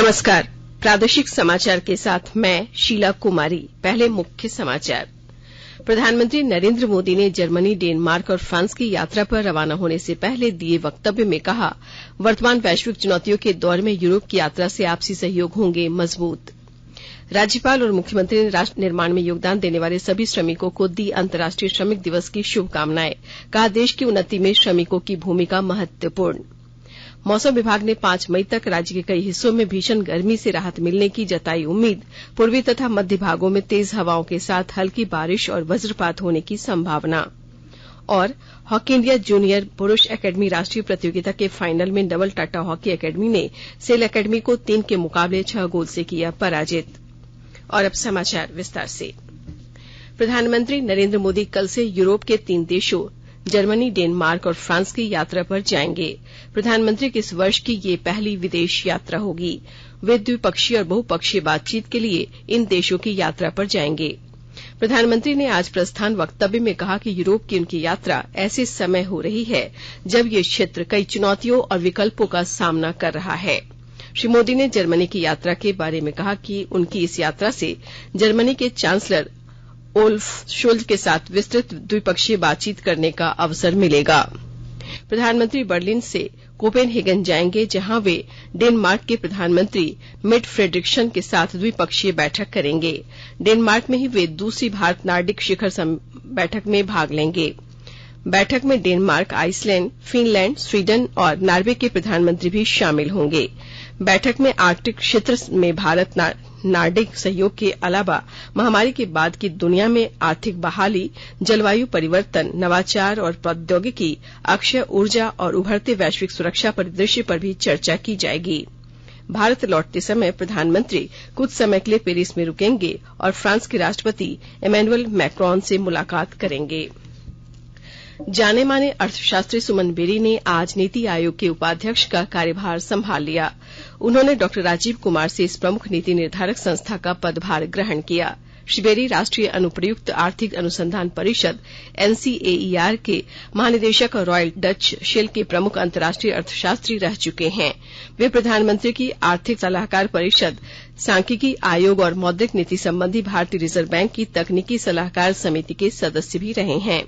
नमस्कार। प्रादेशिक समाचार के साथ मैं शीला कुमारी। पहले मुख्य समाचार। प्रधानमंत्री नरेंद्र मोदी ने जर्मनी, डेनमार्क और फ्रांस की यात्रा पर रवाना होने से पहले दिए वक्तव्य में कहा, वर्तमान वैश्विक चुनौतियों के दौर में यूरोप की यात्रा से आपसी सहयोग होंगे मजबूत। राज्यपाल और मुख्यमंत्री ने राष्ट्र निर्माण में योगदान देने वाले सभी श्रमिकों को दी अंतर्राष्ट्रीय श्रमिक दिवस की शुभकामनाएं। कहा, देश की उन्नति में श्रमिकों की भूमिका महत्वपूर्ण। मौसम विभाग ने 5 मई तक राज्य के कई हिस्सों में भीषण गर्मी से राहत मिलने की जताई उम्मीद। पूर्वी तथा मध्य भागों में तेज हवाओं के साथ हल्की बारिश और वज्रपात होने की संभावना। और हॉकी इंडिया जूनियर पुरुष एकेडमी राष्ट्रीय प्रतियोगिता के फाइनल में डबल टाटा हॉकी एकेडमी ने सेल एकेडमी को 3 के मुकाबले 6 गोल से किया पराजित। और अब समाचार विस्तार से। प्रधानमंत्री नरेंद्र मोदी कल से यूरोप के 3 देशों जर्मनी, डेनमार्क और फ्रांस की यात्रा पर जाएंगे। प्रधानमंत्री की इस वर्ष की ये पहली विदेश यात्रा होगी। वे द्विपक्षीय और बहुपक्षीय बातचीत के लिए इन देशों की यात्रा पर जाएंगे। प्रधानमंत्री ने आज प्रस्थान वक्तव्य में कहा कि यूरोप की उनकी यात्रा ऐसे समय हो रही है जब ये क्षेत्र कई चुनौतियों और विकल्पों का सामना कर रहा है। श्री मोदी ने जर्मनी की यात्रा के बारे में कहा कि उनकी इस यात्रा से जर्मनी के चांसलर ओल्फ शोल्ज के साथ विस्तृत द्विपक्षीय बातचीत करने का अवसर मिलेगा। प्रधानमंत्री बर्लिन से कोपेनहेगन जाएंगे, जहां वे डेनमार्क के प्रधानमंत्री मेटे फ्रेडरिक्सन के साथ द्विपक्षीय बैठक करेंगे। डेनमार्क में ही वे दूसरी भारत नार्डिक शिखर बैठक में भाग लेंगे। बैठक में डेनमार्क, आइसलैंड, फिनलैंड, स्वीडन और नॉर्वे के प्रधानमंत्री भी शामिल होंगे। बैठक में आर्कटिक क्षेत्र में भारत नार्डिक सहयोग के अलावा महामारी के बाद की दुनिया में आर्थिक बहाली, जलवायु परिवर्तन, नवाचार और प्रौद्योगिकी, अक्षय ऊर्जा और उभरते वैश्विक सुरक्षा परिदृश्य पर भी चर्चा की जाएगी। भारत लौटते समय प्रधानमंत्री कुछ समय के लिए पेरिस में रुकेंगे और फ्रांस के राष्ट्रपति इमैनुअल मैक्रोन से मुलाकात करेंगे। जाने माने अर्थशास्त्री सुमन बेरी ने आज नीति आयोग के उपाध्यक्ष का कार्यभार संभाल लिया। उन्होंने डॉ राजीव कुमार से इस प्रमुख नीति निर्धारक संस्था का पदभार ग्रहण किया। श्री बेरी राष्ट्रीय अनुप्रयुक्त आर्थिक अनुसंधान परिषद NCAER के महानिदेशक और रॉयल डच शेल के प्रमुख अंतर्राष्ट्रीय अर्थशास्त्री रह चुके हैं। वे प्रधानमंत्री की आर्थिक सलाहकार परिषद, सांख्यिकी आयोग और मौद्रिक नीति संबंधी भारतीय रिजर्व बैंक की तकनीकी सलाहकार समिति के सदस्य भी रहे हैं।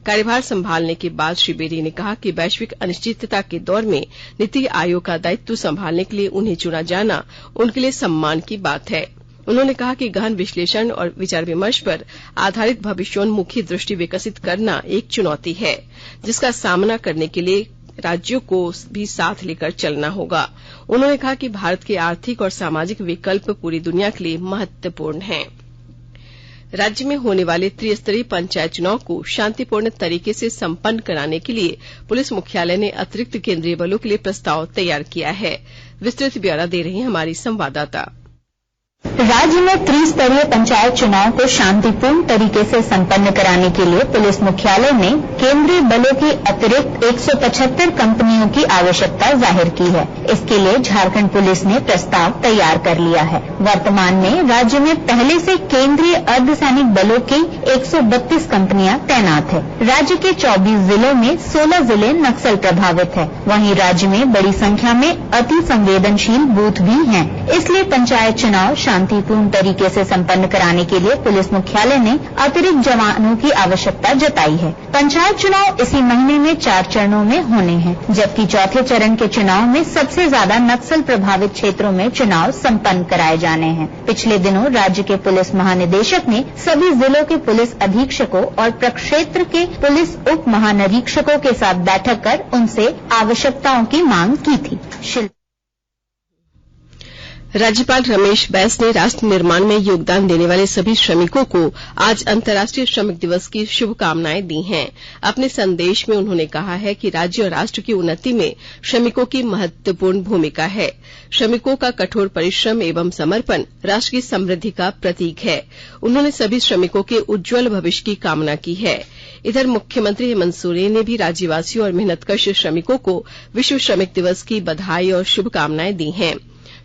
कार्यभार संभालने के बाद श्री बेरी ने कहा कि वैश्विक अनिश्चितता के दौर में नीति आयोग का दायित्व संभालने के लिए उन्हें चुना जाना उनके लिए सम्मान की बात है। उन्होंने कहा कि गहन विश्लेषण और विचार विमर्श पर आधारित भविष्योन्मुखी दृष्टि विकसित करना एक चुनौती है, जिसका सामना करने के लिए राज्यों को भी साथ लेकर चलना होगा। उन्होंने कहा कि भारत के आर्थिक और सामाजिक विकल्प पूरी दुनिया के लिए महत्वपूर्ण हैं। राज्य में होने वाले त्रिस्तरीय पंचायत चुनाव को शांतिपूर्ण तरीके से संपन्न कराने के लिए पुलिस मुख्यालय ने अतिरिक्त केंद्रीय बलों के लिए प्रस्ताव तैयार किया है। विस्तृत ब्यौरा दे रही हैं हमारी संवाददाता। राज्य में त्रिस्तरीय पंचायत चुनाव को शांतिपूर्ण तरीके से संपन्न कराने के लिए पुलिस मुख्यालय ने केंद्रीय बलों की अतिरिक्त 175 कंपनियों की आवश्यकता जाहिर की है। इसके लिए झारखंड पुलिस ने प्रस्ताव तैयार कर लिया है। वर्तमान में राज्य में पहले से केंद्रीय अर्धसैनिक बलों की 132 कंपनियां तैनात है। राज्य के 24 जिलों में 16 जिले नक्सल प्रभावित है। वहीं राज्य में बड़ी संख्या में अति संवेदनशील बूथ भी हैं। इसलिए पंचायत चुनाव शांतिपूर्ण तरीके से संपन्न कराने के लिए पुलिस मुख्यालय ने अतिरिक्त जवानों की आवश्यकता जताई है। पंचायत चुनाव इसी महीने में 4 चरणों में होने हैं, जबकि चौथे चरण के चुनाव में सबसे ज्यादा नक्सल प्रभावित क्षेत्रों में चुनाव संपन्न कराए जाने हैं। पिछले दिनों राज्य के पुलिस महानिदेशक ने सभी जिलों के पुलिस अधीक्षकों और प्रक्षेत्र के पुलिस उप महानिरीक्षकों के साथ बैठक कर उनसे आवश्यकताओं की मांग की थी। राज्यपाल रमेश बैस ने राष्ट्र निर्माण में योगदान देने वाले सभी श्रमिकों को आज अंतर्राष्ट्रीय श्रमिक दिवस की शुभकामनाएं दी हैं। अपने संदेश में उन्होंने कहा है कि राज्य और राष्ट्र की उन्नति में श्रमिकों की महत्वपूर्ण भूमिका है। श्रमिकों का कठोर परिश्रम एवं समर्पण राष्ट्र की समृद्धि का प्रतीक है। उन्होंने सभी श्रमिकों के उज्जवल भविष्य की कामना की है। इधर मुख्यमंत्री हेमंत सोरेन ने भी राज्यवासियों और मेहनतकश श्रमिकों को विश्व श्रमिक दिवस की बधाई और शुभकामनाएं दी हैं।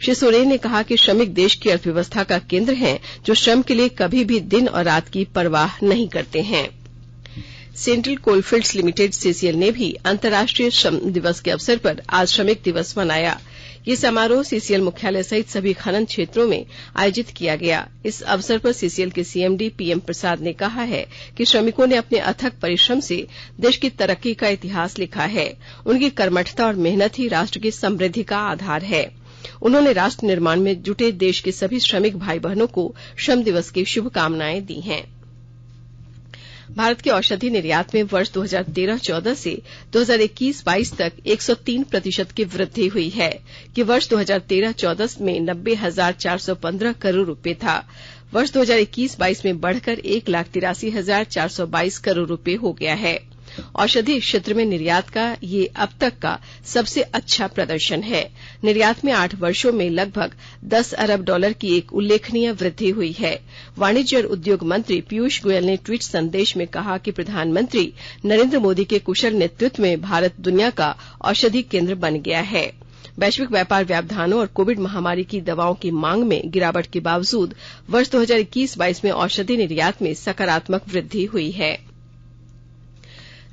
श्री सोरेन ने कहा कि श्रमिक देश की अर्थव्यवस्था का केंद्र हैं, जो श्रम के लिए कभी भी दिन और रात की परवाह नहीं करते हैं। सेंट्रल कोलफील्ड्स लिमिटेड CCL ने भी अंतर्राष्ट्रीय श्रम दिवस के अवसर पर आज श्रमिक दिवस मनाया। ये समारोह सीसीएल मुख्यालय सहित सभी खनन क्षेत्रों में आयोजित किया गया। इस अवसर पर सीसीएल के सीएमडी पीएम प्रसाद ने कहा है कि श्रमिकों ने अपने अथक परिश्रम से देश की तरक्की का इतिहास लिखा है। उनकी कर्मठता और मेहनत ही राष्ट्र की समृद्धि का आधार है। उन्होंने राष्ट्र निर्माण में जुटे देश के सभी श्रमिक भाई बहनों को श्रम दिवस की शुभकामनाएं दी हैं। भारत के औषधि निर्यात में वर्ष 2013-14 से 2021-22 तक 103% की वृद्धि हुई है कि वर्ष 2013-14 में 90,415 करोड़ रुपए था। वर्ष 2021-22 में बढ़कर 1,83,422 करोड़ रुपए हो गया है। औषधि क्षेत्र में निर्यात का ये अब तक का सबसे अच्छा प्रदर्शन है। निर्यात में 8 वर्षों में लगभग $10 अरब की एक उल्लेखनीय वृद्धि हुई है। वाणिज्य और उद्योग मंत्री पीयूष गोयल ने ट्वीट संदेश में कहा कि प्रधानमंत्री नरेंद्र मोदी के कुशल नेतृत्व में भारत दुनिया का औषधि केंद्र बन गया है। वैश्विक व्यापार व्यवधानों और कोविड महामारी की दवाओं की मांग में गिरावट के बावजूद वर्ष 2021-22 में औषधि निर्यात में सकारात्मक वृद्धि हुई है।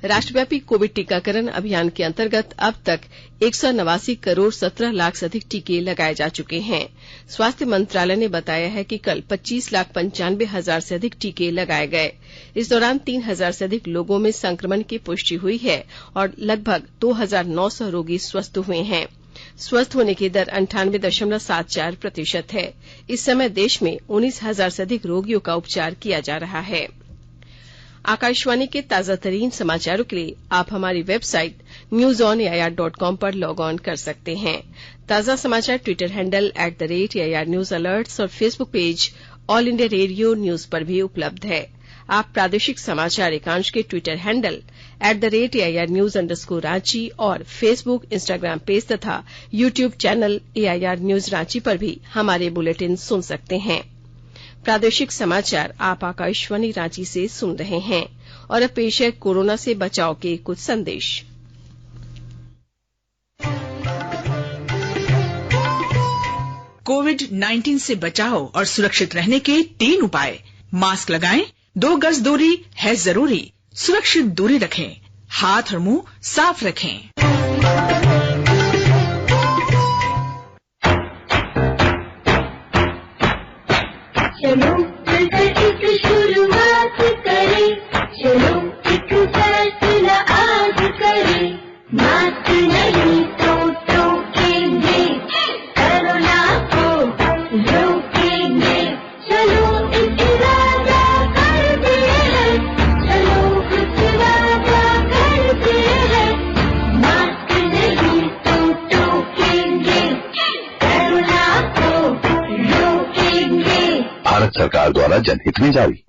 राष्ट्रव्यापी कोविड टीकाकरण अभियान के अंतर्गत अब तक 189 करोड़ 17 लाख से अधिक टीके लगाए जा चुके हैं। स्वास्थ्य मंत्रालय ने बताया है कि कल 25,95,000 से अधिक टीके लगाए गए। इस दौरान 3,000 से अधिक लोगों में संक्रमण की पुष्टि हुई है और लगभग 2,900 रोगी स्वस्थ हुए हैं। स्वस्थ होने की दर 98.74% है। इस समय देश में 19,000 से अधिक रोगियों का उपचार किया जा रहा है। आकाशवाणी के ताजा तरीन समाचारों के लिए आप हमारी वेबसाइट newsonair.com पर लॉग ऑन कर सकते हैं। ताजा समाचार Twitter handle @AIR news alerts और Facebook page all India radio news पर भी उपलब्ध है। आप प्रादेशिक समाचार एकांश के ट्विटर हैंडल @AIR News_Ranchi और फेसबुक, इंस्टाग्राम पेज तथा YouTube channel AIR news Ranchi पर भी हमारे बुलेटिन सुन सकते हैं। प्रादेशिक समाचार आप आकाशवाणी रांची से सुन रहे हैं और अब पेश है कोरोना से बचाव के कुछ संदेश। कोविड-19 से बचाव और सुरक्षित रहने के 3 उपाय। मास्क लगाएं, 2 गज दूरी है जरूरी, सुरक्षित दूरी रखें, हाथ और मुंह साफ रखें। चलो मिलकर एक शुरुआत करें, चलो एक फैसला आज करें। मास्क नहीं तो टोकेंगे, कोरोना को रोकेंगे। चलो एक वादा करते हैं, चलो एक वादा करते हैं। मास्क नहीं तो टोकेंगे, कोरोना को रोकेंगे। भारत सरकार द्वारा जनहित में जारी।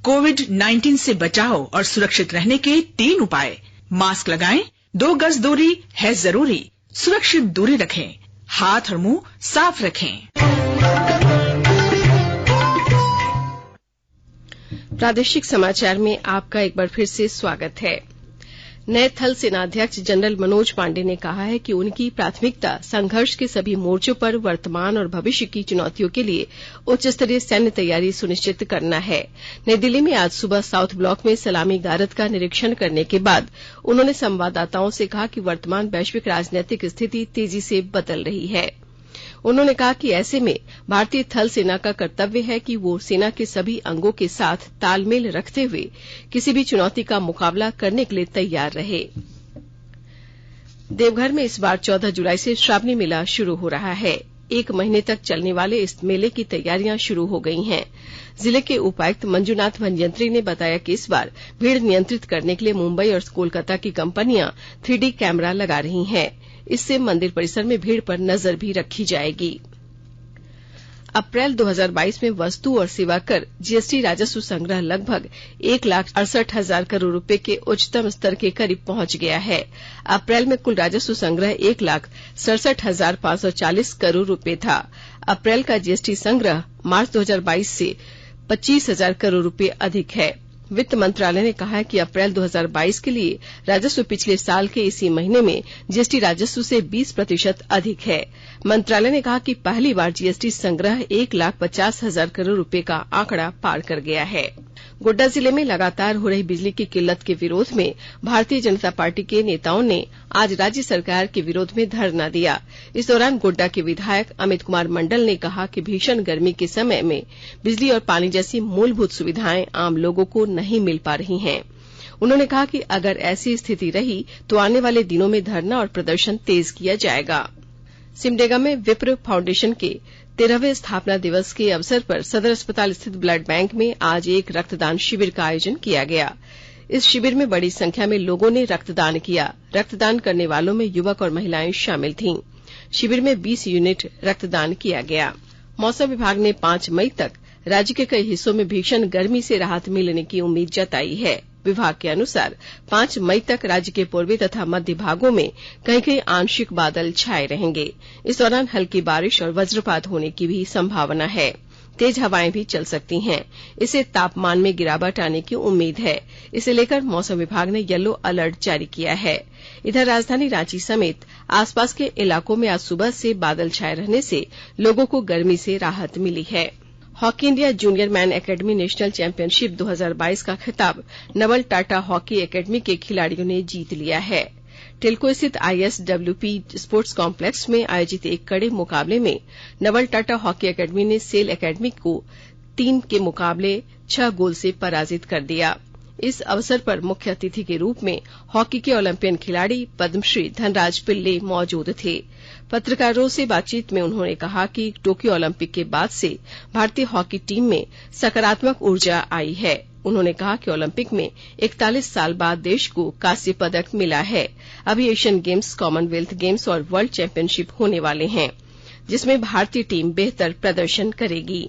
कोविड-19 से बचाव और सुरक्षित रहने के 3 उपाय। मास्क लगाएं, 2 गज दूरी है जरूरी, सुरक्षित दूरी रखें, हाथ और मुंह साफ रखें। प्रादेशिक समाचार में आपका एक बार फिर से स्वागत है। नए थल सेनाध्यक्ष जनरल मनोज पांडे ने कहा है कि उनकी प्राथमिकता संघर्ष के सभी मोर्चों पर वर्तमान और भविष्य की चुनौतियों के लिए उच्च स्तरीय सैन्य तैयारी सुनिश्चित करना है। नई दिल्ली में आज सुबह साउथ ब्लॉक में सलामी गारद का निरीक्षण करने के बाद उन्होंने संवाददाताओं से कहा कि वर्तमान वैश्विक राजनीतिक स्थिति तेजी से बदल रही है। उन्होंने कहा कि ऐसे में भारतीय थल सेना का कर्तव्य है कि वो सेना के सभी अंगों के साथ तालमेल रखते हुए किसी भी चुनौती का मुकाबला करने के लिए तैयार रहे। देवघर में इस बार 14 जुलाई से श्रावणी मेला शुरू हो रहा है। 1 महीने तक चलने वाले इस मेले की तैयारियां शुरू हो गई हैं। जिले के उपायुक्त मंजूनाथ भंजंत्री ने बताया कि इस बार भीड़ नियंत्रित करने के लिए मुंबई और कोलकाता की कंपनियां 3D कैमरा लगा रही हैं। इससे मंदिर परिसर में भीड़ पर नजर भी रखी जाएगी। अप्रैल 2022 में वस्तु और सेवा कर जीएसटी राजस्व संग्रह लगभग 1,68,000 करोड़ रुपए के उच्चतम स्तर के करीब पहुंच गया है। अप्रैल में कुल राजस्व संग्रह 1,67,540 करोड़ रुपए था। अप्रैल का जीएसटी संग्रह मार्च 2022 से 25,000 करोड़ रुपए अधिक है। वित्त मंत्रालय ने कहा है कि अप्रैल 2022 के लिए राजस्व पिछले साल के इसी महीने में जीएसटी राजस्व से 20% अधिक है। मंत्रालय ने कहा कि पहली बार जीएसटी संग्रह 1,50,000 करोड़ रुपए का आंकड़ा पार कर गया है। गोड्डा जिले में लगातार हो रही बिजली की किल्लत के विरोध में भारतीय जनता पार्टी के नेताओं ने आज राज्य सरकार के विरोध में धरना दिया। इस दौरान गोड्डा के विधायक अमित कुमार मंडल ने कहा कि भीषण गर्मी के समय में बिजली और पानी जैसी मूलभूत सुविधाएं आम लोगों को नहीं मिल पा रही हैं। उन्होंने कहा कि अगर ऐसी स्थिति रही तो आने वाले दिनों में धरना और प्रदर्शन तेज किया जाएगा। सिमडेगा में विप्र फाउंडेशन के 13वें स्थापना दिवस के अवसर पर सदर अस्पताल स्थित ब्लड बैंक में आज एक रक्तदान शिविर का आयोजन किया गया। इस शिविर में बड़ी संख्या में लोगों ने रक्तदान किया। रक्तदान करने वालों में युवक और महिलाएं शामिल थीं। शिविर में 20 यूनिट रक्तदान किया गया। मौसम विभाग ने 5 मई तक राज्य के कई हिस्सों में भीषण गर्मी से राहत मिलने की उम्मीद जताई है। विभाग के अनुसार 5 मई तक राज्य के पूर्वी तथा मध्य भागों में कहीं कहीं आंशिक बादल छाए रहेंगे। इस दौरान हल्की बारिश और वज्रपात होने की भी संभावना है। तेज हवाएं भी चल सकती हैं। इससे तापमान में गिरावट आने की उम्मीद है। इसे लेकर मौसम विभाग ने येलो अलर्ट जारी किया है। इधर राजधानी रांची समेत आसपास के इलाकों में आज सुबह से बादल छाए रहने से लोगों को गर्मी से राहत मिली है। Hockey India junior man academy national championship 2022 का खिताब नवल टाटा हॉकी एकेडमी के खिलाड़ियों ने जीत लिया है। टिल्को स्थित ISWP स्पोर्ट्स कॉम्प्लेक्स में आयोजित एक कड़े मुकाबले में नवल टाटा हॉकी एकेडमी ने सेल एकेडमी को 3 के मुकाबले 6 गोल से पराजित कर दिया। इस अवसर पर मुख्य अतिथि के रूप में हॉकी के ओलंपियन खिलाड़ी पद्मश्री धनराज पिल्ले मौजूद थे। पत्रकारों से बातचीत में उन्होंने कहा कि टोक्यो ओलंपिक के बाद से भारतीय हॉकी टीम में सकारात्मक ऊर्जा आई है। उन्होंने कहा कि ओलंपिक में 41 साल बाद देश को कांस्य पदक मिला है। अभी एशियन गेम्स, कॉमनवेल्थ गेम्स और वर्ल्ड चैंपियनशिप होने वाले हैं, जिसमें भारतीय टीम बेहतर प्रदर्शन करेगी।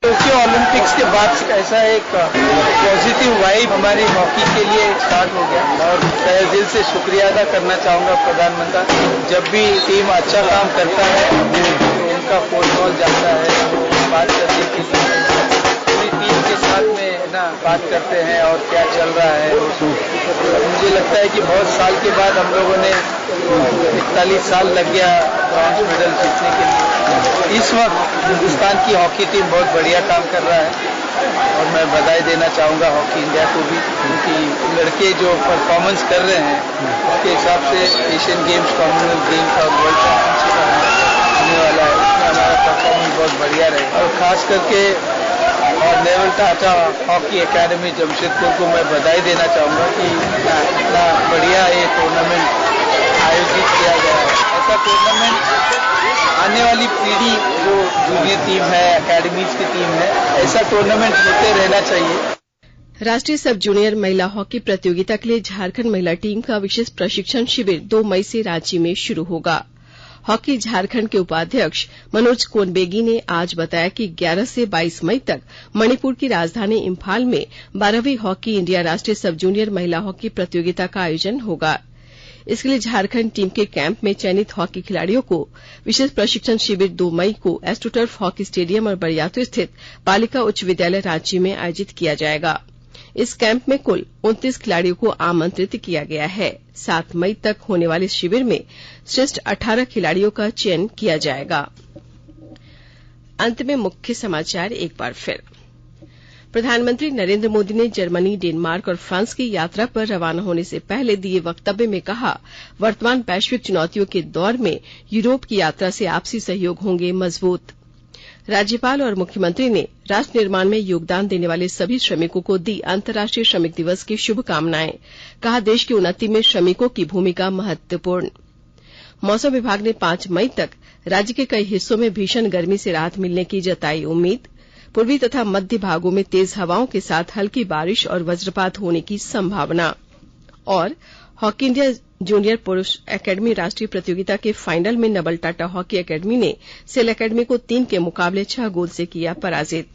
टोक्यो ओलंपिक्स के बाद ऐसा एक पॉजिटिव वाइब हमारी हॉकी के लिए स्टार्ट हो गया और तहे दिल से शुक्रिया अदा करना चाहूंगा प्रधानमंत्री। जब भी टीम अच्छा काम करता है तो उनका फोन कॉल जाता है, तो बात करने के लिए पूरी टीम के साथ में बात करते हैं और क्या चल रहा है। मुझे लगता है कि बहुत साल के बाद हम लोगों ने 41 साल लग गया ब्रॉन्ज मेडल जीतने के लिए। इस वक्त हिंदुस्तान की हॉकी टीम बहुत बढ़िया काम कर रहा है और मैं बधाई देना चाहूंगा हॉकी इंडिया को भी, क्योंकि लड़के जो परफॉर्मेंस कर रहे हैं उसके हिसाब से एशियन गेम्स, कॉमनवेल्थ गेम्स और वर्ल्ड चैंपियनशिप होने वाला है, उसमें हमारा परफॉर्मेंस बहुत बढ़िया रहेगा। और खास करके और नवल टाटा हॉकी एकेडमी जमशेदपुर को मैं बधाई देना चाहूंगा कि इतना बढ़िया ये टूर्नामेंट आयोजित किया गया है। ऐसा टूर्नामेंट आने वाली पीढ़ी जो जूनियर टीम है, एकेडमीज की टीम है, ऐसा टूर्नामेंट होते रहना चाहिए। राष्ट्रीय सब जूनियर महिला हॉकी प्रतियोगिता के लिए झारखंड महिला टीम का विशेष प्रशिक्षण शिविर 2 मई से रांची में शुरू होगा। हॉकी झारखंड के उपाध्यक्ष मनोज कोनबेगी ने आज बताया कि 11 से 22 मई तक मणिपुर की राजधानी इम्फाल में 12वीं हॉकी इंडिया राष्ट्रीय सब जूनियर महिला हॉकी प्रतियोगिता का आयोजन होगा। इसके लिए झारखंड टीम के कैंप में चयनित हॉकी खिलाड़ियों को विशेष प्रशिक्षण शिविर 2 मई को एस्ट्रोटर्फ हॉकी स्टेडियम और बरियातू स्थित बालिका उच्च विद्यालय रांची में आयोजित किया जाएगा। इस कैंप में कुल 29 खिलाड़ियों को आमंत्रित किया गया है। 7 मई तक होने वाले इस शिविर में श्रेष्ठ 18 खिलाड़ियों का चयन किया जाएगा। अंत में मुख्य समाचार एक बार फिर। प्रधानमंत्री नरेंद्र मोदी ने जर्मनी, डेनमार्क और फ्रांस की यात्रा पर रवाना होने से पहले दिए वक्तव्य में कहा, वर्तमान वैश्विक चुनौतियों के दौर में यूरोप की यात्रा से आपसी सहयोग होंगे मजबूत। राज्यपाल और मुख्यमंत्री ने राष्ट्र निर्माण में योगदान देने वाले सभी श्रमिकों को दी अंतर्राष्ट्रीय श्रमिक दिवस की शुभकामनाएं। कहा, देश की उन्नति में श्रमिकों की भूमिका महत्वपूर्ण। मौसम विभाग ने 5 मई तक राज्य के कई हिस्सों में भीषण गर्मी से राहत मिलने की जताई उम्मीद। पूर्वी तथा मध्य भागों में तेज हवाओं के साथ हल्की बारिश और वज्रपात होने की संभावना। और हॉकी इंडिया जूनियर पुरुष एकेडमी राष्ट्रीय प्रतियोगिता के फाइनल में नवल टाटा हॉकी एकेडमी ने सेल एकेडमी को 3 के मुकाबले 6 गोल से किया पराजित।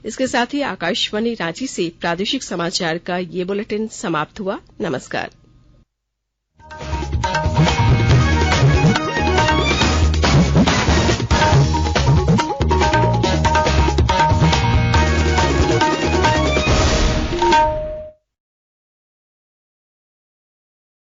इसके साथ ही आकाशवाणी रांची से प्रादेशिक समाचार का ये बुलेटिन समाप्त हुआ। नमस्कार।